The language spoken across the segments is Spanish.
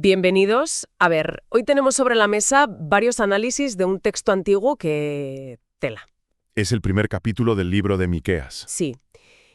Bienvenidos. A ver, hoy tenemos sobre la mesa varios análisis de un texto antiguo que... tela. Es el primer capítulo del libro de Miqueas. Sí.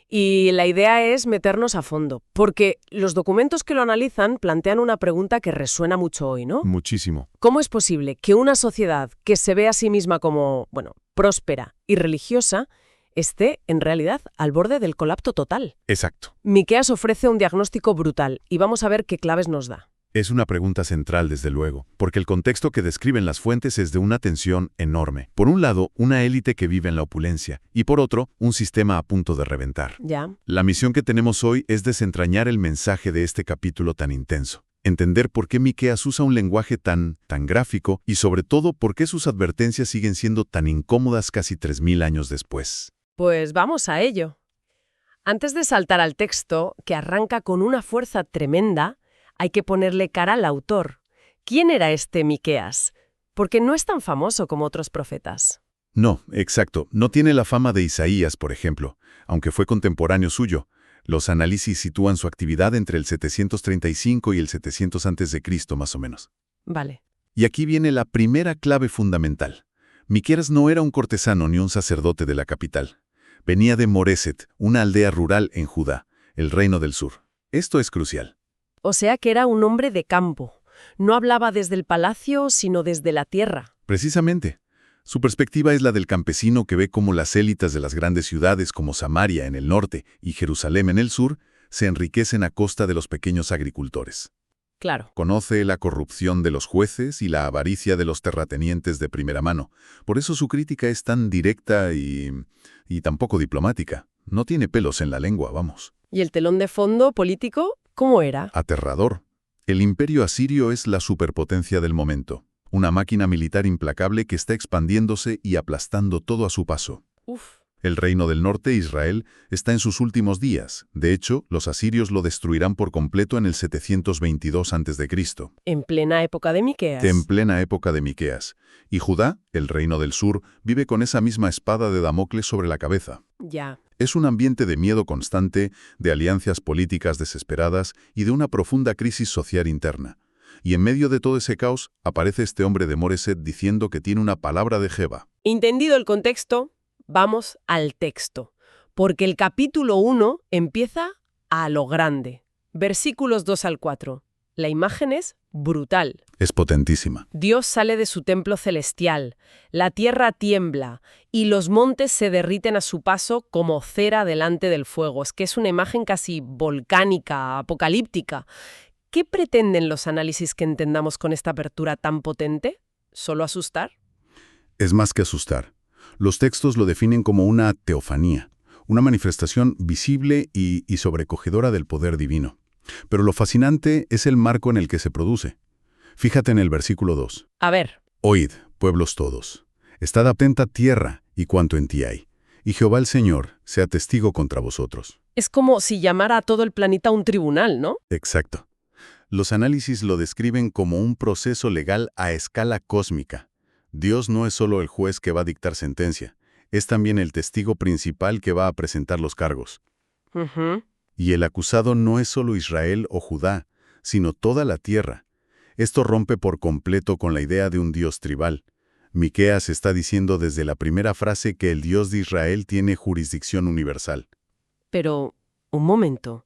Y la idea es meternos a fondo, porque los documentos que lo analizan plantean una pregunta que resuena mucho hoy, ¿no? Muchísimo. ¿Cómo es posible que una sociedad que se ve a sí misma como, próspera y religiosa, esté, en realidad, al borde del colapso total? Exacto. Miqueas ofrece un diagnóstico brutal y vamos a ver qué claves nos da. Es una pregunta central, desde luego, porque el contexto que describen las fuentes es de una tensión enorme. Por un lado, una élite que vive en la opulencia, y por otro, un sistema a punto de reventar. Ya. La misión que tenemos hoy es desentrañar el mensaje de este capítulo tan intenso. Entender por qué Miqueas usa un lenguaje tan gráfico y, sobre todo, por qué sus advertencias siguen siendo tan incómodas casi 3000 años después. Pues vamos a ello. Antes de saltar al texto, que arranca con una fuerza tremenda, hay que ponerle cara al autor. ¿Quién era este Miqueas? Porque no es tan famoso como otros profetas. No, exacto. No tiene la fama de Isaías, por ejemplo, aunque fue contemporáneo suyo. Los análisis sitúan su actividad entre el 735 y el 700 a.C., más o menos. Vale. Y aquí viene la primera clave fundamental. Miqueas no era un cortesano ni un sacerdote de la capital. Venía de Moreset, una aldea rural en Judá, el reino del sur. Esto es crucial. O sea que era un hombre de campo. No hablaba desde el palacio, sino desde la tierra. Precisamente. Su perspectiva es la del campesino que ve cómo las élites de las grandes ciudades como Samaria en el norte y Jerusalén en el sur se enriquecen a costa de los pequeños agricultores. Claro. Conoce la corrupción de los jueces y la avaricia de los terratenientes de primera mano. Por eso su crítica es tan directa y tan poco diplomática. No tiene pelos en la lengua, vamos. ¿Y el telón de fondo político cómo era? Aterrador. El imperio asirio es la superpotencia del momento. Una máquina militar implacable que está expandiéndose y aplastando todo a su paso. Uf. El reino del norte, Israel, está en sus últimos días. De hecho, los asirios lo destruirán por completo en el 722 a.C. En plena época de Miqueas. En plena época de Miqueas. Y Judá, el reino del sur, vive con esa misma espada de Damocles sobre la cabeza. Ya. Es un ambiente de miedo constante, de alianzas políticas desesperadas y de una profunda crisis social interna. Y en medio de todo ese caos, aparece este hombre de Moreset diciendo que tiene una palabra de Jehova. Entendido el contexto, vamos al texto. Porque el capítulo 1 empieza a lo grande. Versículos 2 al 4. La imagen es brutal. Es potentísima. Dios sale de su templo celestial, la tierra tiembla y los montes se derriten a su paso como cera delante del fuego. Es que es una imagen casi volcánica, apocalíptica. ¿Qué pretenden los análisis que entendamos con esta apertura tan potente? ¿Solo asustar? Es más que asustar. Los textos lo definen como una teofanía, una manifestación visible y sobrecogedora del poder divino. Pero lo fascinante es el marco en el que se produce. Fíjate en el versículo 2. A ver. Oíd, pueblos todos. Estad atenta tierra y cuanto en ti hay. Y Jehová el Señor sea testigo contra vosotros. Es como si llamara a todo el planeta un tribunal, ¿no? Exacto. Los análisis lo describen como un proceso legal a escala cósmica. Dios no es solo el juez que va a dictar sentencia, es también el testigo principal que va a presentar los cargos. Y el acusado no es solo Israel o Judá, sino toda la tierra. Esto rompe por completo con la idea de un Dios tribal. Miqueas está diciendo desde la primera frase que el Dios de Israel tiene jurisdicción universal. Pero, un momento,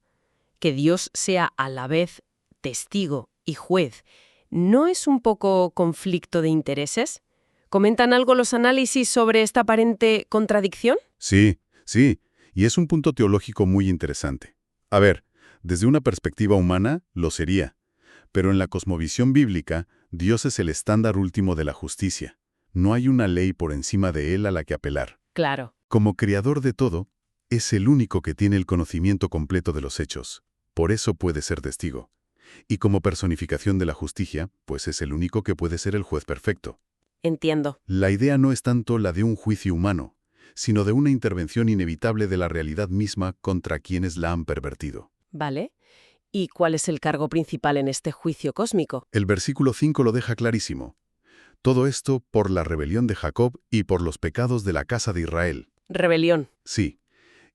que Dios sea a la vez testigo y juez, ¿no es un poco conflicto de intereses? ¿Comentan algo los análisis sobre esta aparente contradicción? Sí, y es un punto teológico muy interesante. A ver, desde una perspectiva humana, lo sería. Pero en la cosmovisión bíblica, Dios es el estándar último de la justicia. No hay una ley por encima de él a la que apelar. Claro. Como creador de todo, es el único que tiene el conocimiento completo de los hechos. Por eso puede ser testigo. Y como personificación de la justicia, pues es el único que puede ser el juez perfecto. Entiendo. La idea no es tanto la de un juicio humano, sino de una intervención inevitable de la realidad misma contra quienes la han pervertido. Vale. ¿Y cuál es el cargo principal en este juicio cósmico? El versículo 5 lo deja clarísimo. Todo esto por la rebelión de Jacob y por los pecados de la casa de Israel. Rebelión. Sí.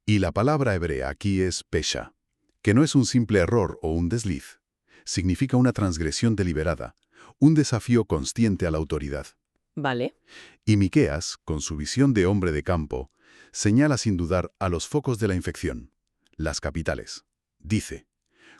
Y la palabra hebrea aquí es pesha, que no es un simple error o un desliz, Significa una transgresión deliberada, un desafío consciente a la autoridad. Vale. Y Miqueas, con su visión de hombre de campo, señala sin dudar a los focos de la infección, las capitales. Dice,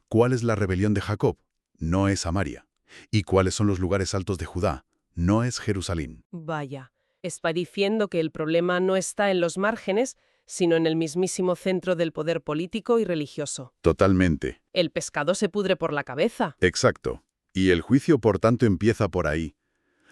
¿cuál es la rebelión de Jacob? No es Samaria. ¿Y cuáles son los lugares altos de Judá? No es Jerusalén. Vaya. Está diciendo que el problema no está en los márgenes, sino en el mismísimo centro del poder político y religioso. Totalmente. El pescado se pudre por la cabeza. Exacto. Y el juicio, por tanto, empieza por ahí.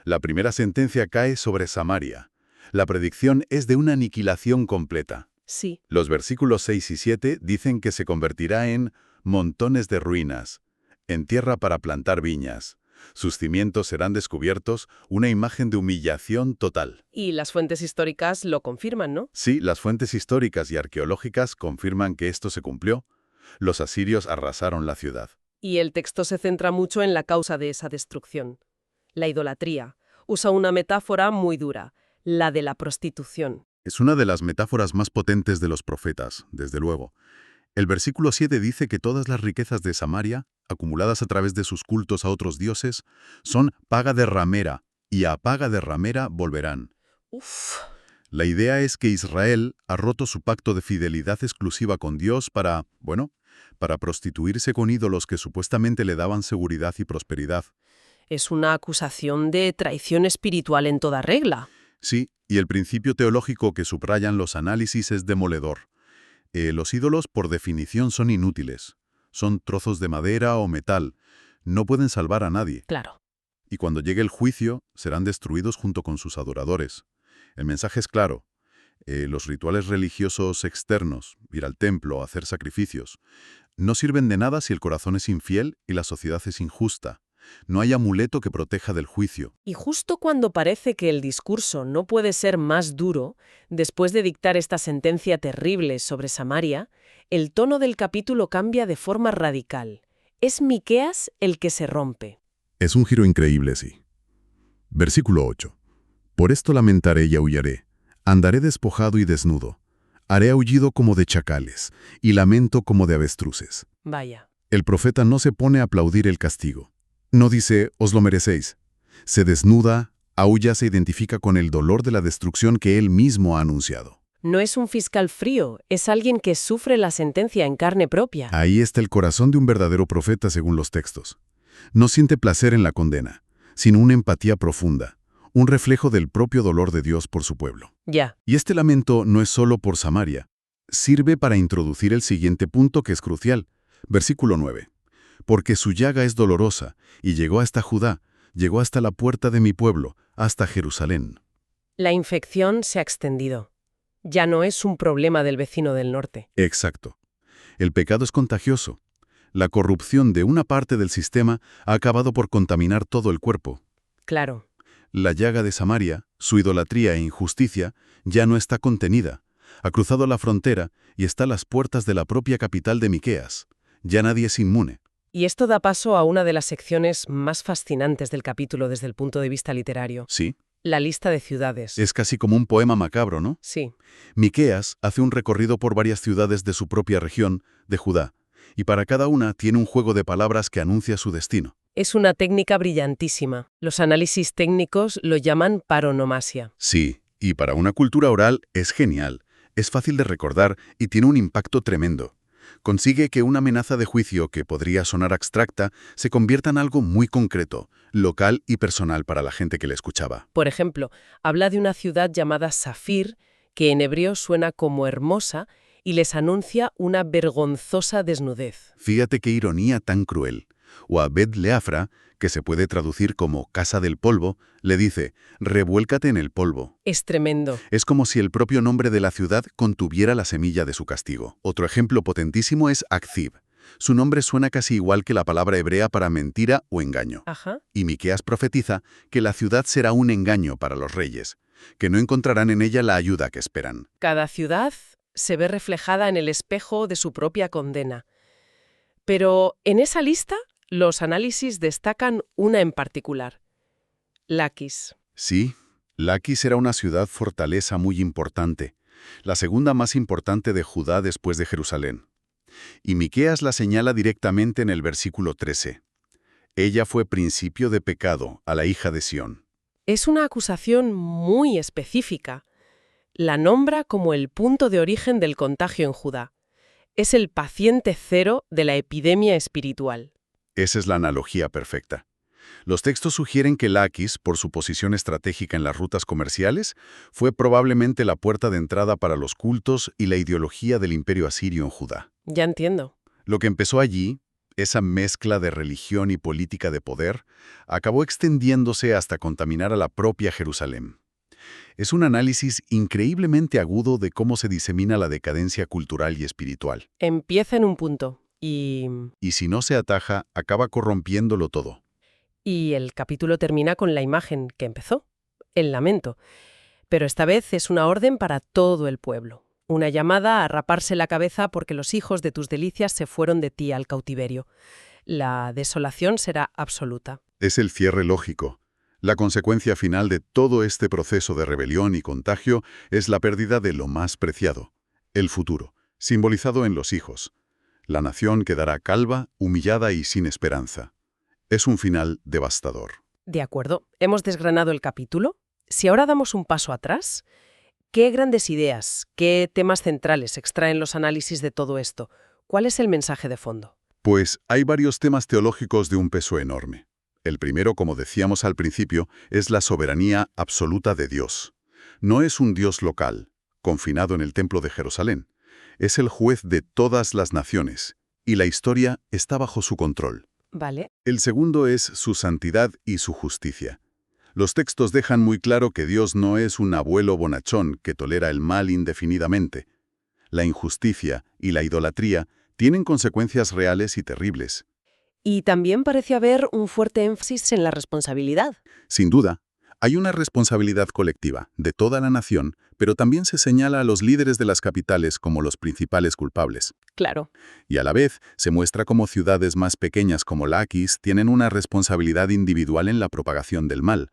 La primera sentencia cae sobre Samaria. La predicción es de una aniquilación completa. Sí. Los versículos 6 y 7 dicen que se convertirá en montones de ruinas, en tierra para plantar viñas. Sus cimientos serán descubiertos, una imagen de humillación total. Y las fuentes históricas lo confirman, ¿no? Sí, las fuentes históricas y arqueológicas confirman que esto se cumplió. Los asirios arrasaron la ciudad. Y el texto se centra mucho en la causa de esa destrucción. La idolatría. Usa una metáfora muy dura, la de la prostitución. Es una de las metáforas más potentes de los profetas, desde luego. El versículo 7 dice que todas las riquezas de Samaria, acumuladas a través de sus cultos a otros dioses, son paga de ramera, y a paga de ramera volverán. Uf. La idea es que Israel ha roto su pacto de fidelidad exclusiva con Dios para prostituirse con ídolos que supuestamente le daban seguridad y prosperidad. Es una acusación de traición espiritual en toda regla. Sí, y el principio teológico que subrayan los análisis es demoledor. Los ídolos, por definición, son inútiles. Son trozos de madera o metal. No pueden salvar a nadie. Claro. Y cuando llegue el juicio, serán destruidos junto con sus adoradores. El mensaje es claro. Los rituales religiosos externos, ir al templo, hacer sacrificios, no sirven de nada si el corazón es infiel y la sociedad es injusta. No hay amuleto que proteja del juicio. Y justo cuando parece que el discurso no puede ser más duro, después de dictar esta sentencia terrible sobre Samaria, el tono del capítulo cambia de forma radical. Es Miqueas el que se rompe. Es un giro increíble, sí. Versículo 8. Por esto lamentaré y aullaré. Andaré despojado y desnudo. Haré aullido como de chacales y lamento como de avestruces. Vaya. El profeta no se pone a aplaudir el castigo. No dice, os lo merecéis. Se desnuda, aulla, se identifica con el dolor de la destrucción que él mismo ha anunciado. No es un fiscal frío, es alguien que sufre la sentencia en carne propia. Ahí está el corazón de un verdadero profeta según los textos. No siente placer en la condena, sino una empatía profunda, un reflejo del propio dolor de Dios por su pueblo. Ya. Y este lamento no es solo por Samaria. Sirve para introducir el siguiente punto que es crucial. Versículo 9. Porque su llaga es dolorosa, y llegó hasta Judá, llegó hasta la puerta de mi pueblo, hasta Jerusalén. La infección se ha extendido. Ya no es un problema del vecino del norte. Exacto. El pecado es contagioso. La corrupción de una parte del sistema ha acabado por contaminar todo el cuerpo. Claro. La llaga de Samaria, su idolatría e injusticia, ya no está contenida. Ha cruzado la frontera y está a las puertas de la propia capital de Miqueas. Ya nadie es inmune. Y esto da paso a una de las secciones más fascinantes del capítulo desde el punto de vista literario. Sí. La lista de ciudades. Es casi como un poema macabro, ¿no? Sí. Miqueas hace un recorrido por varias ciudades de su propia región, de Judá, y para cada una tiene un juego de palabras que anuncia su destino. Es una técnica brillantísima. Los análisis técnicos lo llaman paronomasia. Sí, y para una cultura oral es genial. Es fácil de recordar y tiene un impacto tremendo. Consigue que una amenaza de juicio que podría sonar abstracta se convierta en algo muy concreto, local y personal para la gente que le escuchaba. Por ejemplo, habla de una ciudad llamada Safir, que en hebreo suena como hermosa, y les anuncia una vergonzosa desnudez. Fíjate qué ironía tan cruel. O a Bet Leafra, que se puede traducir como casa del polvo, le dice, revuélcate en el polvo. Es tremendo. Es como si el propio nombre de la ciudad contuviera la semilla de su castigo. Otro ejemplo potentísimo es Akzib. Su nombre suena casi igual que la palabra hebrea para mentira o engaño. Ajá. Y Miqueas profetiza que la ciudad será un engaño para los reyes, que no encontrarán en ella la ayuda que esperan. Cada ciudad se ve reflejada en el espejo de su propia condena. Pero en esa lista, los análisis destacan una en particular. Laquis. Sí, Laquis era una ciudad fortaleza muy importante, la segunda más importante de Judá después de Jerusalén. Y Miqueas la señala directamente en el versículo 13. Ella fue principio de pecado a la hija de Sión. Es una acusación muy específica. La nombra como el punto de origen del contagio en Judá. Es el paciente cero de la epidemia espiritual. Esa es la analogía perfecta. Los textos sugieren que Laquis, por su posición estratégica en las rutas comerciales, fue probablemente la puerta de entrada para los cultos y la ideología del imperio asirio en Judá. Ya entiendo. Lo que empezó allí, esa mezcla de religión y política de poder, acabó extendiéndose hasta contaminar a la propia Jerusalén. Es un análisis increíblemente agudo de cómo se disemina la decadencia cultural y espiritual. Empieza en un punto y Y si no se ataja, acaba corrompiéndolo todo. el capítulo termina con la imagen que empezó, el lamento. Pero esta vez es una orden para todo el pueblo. Una llamada a raparse la cabeza porque los hijos de tus delicias se fueron de ti al cautiverio. La desolación será absoluta. Es el cierre lógico. La consecuencia final de todo este proceso de rebelión y contagio es la pérdida de lo más preciado, el futuro, simbolizado en los hijos. La nación quedará calva, humillada y sin esperanza. Es un final devastador. De acuerdo, hemos desgranado el capítulo. Si ahora damos un paso atrás, ¿qué grandes ideas, qué temas centrales extraen los análisis de todo esto? ¿Cuál es el mensaje de fondo? Pues hay varios temas teológicos de un peso enorme. El primero, como decíamos al principio, es la soberanía absoluta de Dios. No es un Dios local, confinado en el Templo de Jerusalén. Es el juez de todas las naciones, y la historia está bajo su control. Vale. El segundo es su santidad y su justicia. Los textos dejan muy claro que Dios no es un abuelo bonachón que tolera el mal indefinidamente. La injusticia y la idolatría tienen consecuencias reales y terribles. Y también parece haber un fuerte énfasis en la responsabilidad. Sin duda, hay una responsabilidad colectiva de toda la nación, pero también se señala a los líderes de las capitales como los principales culpables. Claro. Y a la vez, se muestra cómo ciudades más pequeñas como Laquis tienen una responsabilidad individual en la propagación del mal.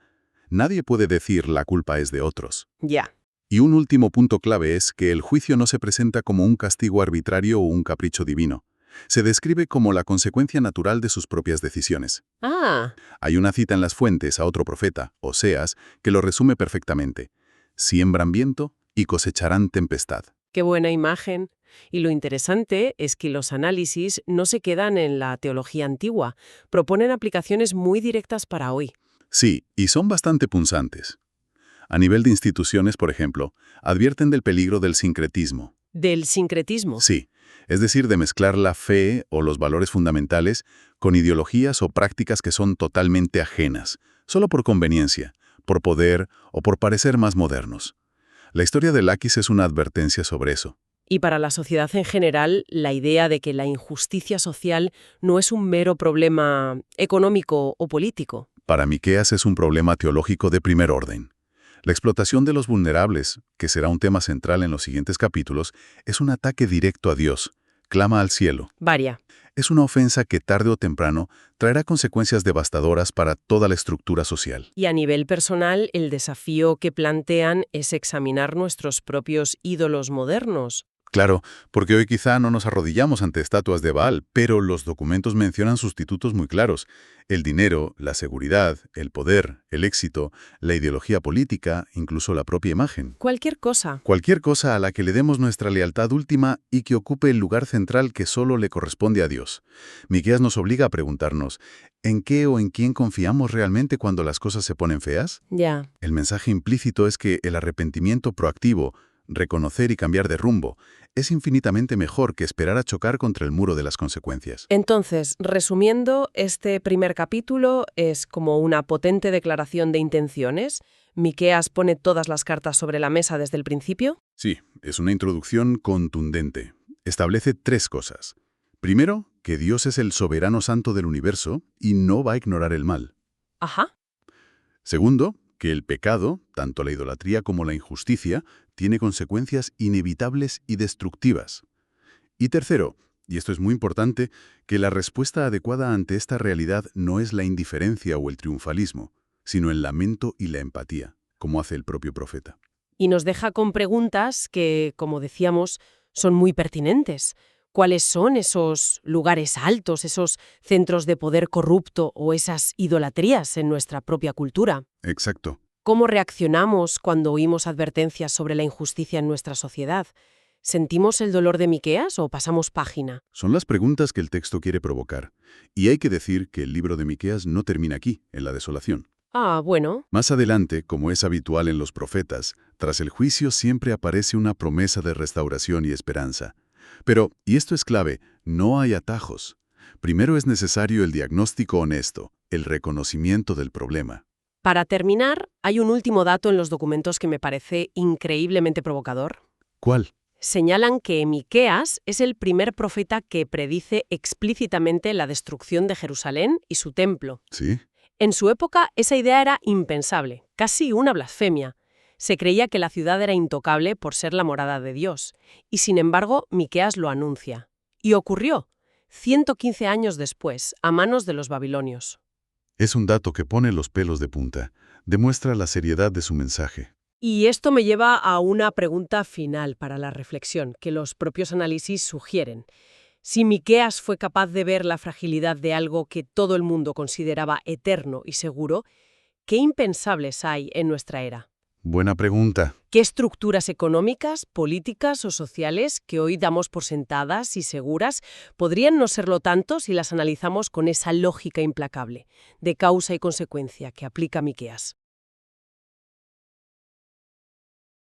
Nadie puede decir la culpa es de otros. Ya. Y un último punto clave es que el juicio no se presenta como un castigo arbitrario o un capricho divino. Se describe como la consecuencia natural de sus propias decisiones. Ah, Hay una cita en las fuentes a otro profeta, Oseas, que lo resume perfectamente. Siembran viento y cosecharán tempestad. qué buena imagen. Y lo interesante es que los análisis no se quedan en la teología antigua, proponen aplicaciones muy directas para hoy. Sí, y son bastante punzantes. A nivel de instituciones, por ejemplo, advierten del peligro del sincretismo. Del sincretismo. Sí, es decir, de mezclar la fe o los valores fundamentales con ideologías o prácticas que son totalmente ajenas, solo por conveniencia, por poder o por parecer más modernos. La historia de Laquis es una advertencia sobre eso. Y para la sociedad en general, la idea de que la injusticia social no es un mero problema económico o político. Para Miqueas es un problema teológico de primer orden. La explotación de los vulnerables, que será un tema central en los siguientes capítulos, es un ataque directo a Dios. Clama al cielo. Varia. Es una ofensa que tarde o temprano traerá consecuencias devastadoras para toda la estructura social. Y a nivel personal, el desafío que plantean es examinar nuestros propios ídolos modernos. Claro, porque hoy quizá no nos arrodillamos ante estatuas de Baal, pero los documentos mencionan sustitutos muy claros. El dinero, la seguridad, el poder, el éxito, la ideología política, incluso la propia imagen. Cualquier cosa. Cualquier cosa a la que le demos nuestra lealtad última y que ocupe el lugar central que solo le corresponde a Dios. Miqueas nos obliga a preguntarnos, ¿en qué o en quién confiamos realmente cuando las cosas se ponen feas? Ya. El mensaje implícito es que el arrepentimiento proactivo, reconocer y cambiar de rumbo, es infinitamente mejor que esperar a chocar contra el muro de las consecuencias. Entonces, resumiendo, este primer capítulo es como una potente declaración de intenciones. Miqueas pone todas las cartas sobre la mesa desde el principio. Sí, es una introducción contundente. Establece tres cosas. Primero, que Dios es el soberano santo del universo y no va a ignorar el mal. Ajá. Segundo, que el pecado, tanto la idolatría como la injusticia, tiene consecuencias inevitables y destructivas. Y tercero, y esto es muy importante, que la respuesta adecuada ante esta realidad no es la indiferencia o el triunfalismo, sino el lamento y la empatía, como hace el propio profeta. Y nos deja con preguntas que, como decíamos, son muy pertinentes. ¿Cuáles son esos lugares altos, esos centros de poder corrupto o esas idolatrías en nuestra propia cultura? Exacto. ¿Cómo reaccionamos cuando oímos advertencias sobre la injusticia en nuestra sociedad? ¿Sentimos el dolor de Miqueas o pasamos página? Son las preguntas que el texto quiere provocar. Y hay que decir que el libro de Miqueas no termina aquí, en la desolación. Ah, bueno. Más adelante, como es habitual en los profetas, tras el juicio siempre aparece una promesa de restauración y esperanza. Pero, y esto es clave, no hay atajos. Primero es necesario el diagnóstico honesto, el reconocimiento del problema. Para terminar, hay un último dato en los documentos que me parece increíblemente provocador. ¿Cuál? Señalan que Miqueas es el primer profeta que predice explícitamente la destrucción de Jerusalén y su templo. ¿Sí? En su época, esa idea era impensable, casi una blasfemia. Se creía que la ciudad era intocable por ser la morada de Dios. Y sin embargo, Miqueas lo anuncia. Y ocurrió, 115 años después, a manos de los babilonios. Es un dato que pone los pelos de punta. Demuestra la seriedad de su mensaje. Y esto me lleva a una pregunta final para la reflexión, que los propios análisis sugieren. Si Miqueas fue capaz de ver la fragilidad de algo que todo el mundo consideraba eterno y seguro, ¿qué impensables hay en nuestra era? Buena pregunta. ¿Qué estructuras económicas, políticas o sociales que hoy damos por sentadas y seguras podrían no serlo tanto si las analizamos con esa lógica implacable de causa y consecuencia que aplica Miqueas?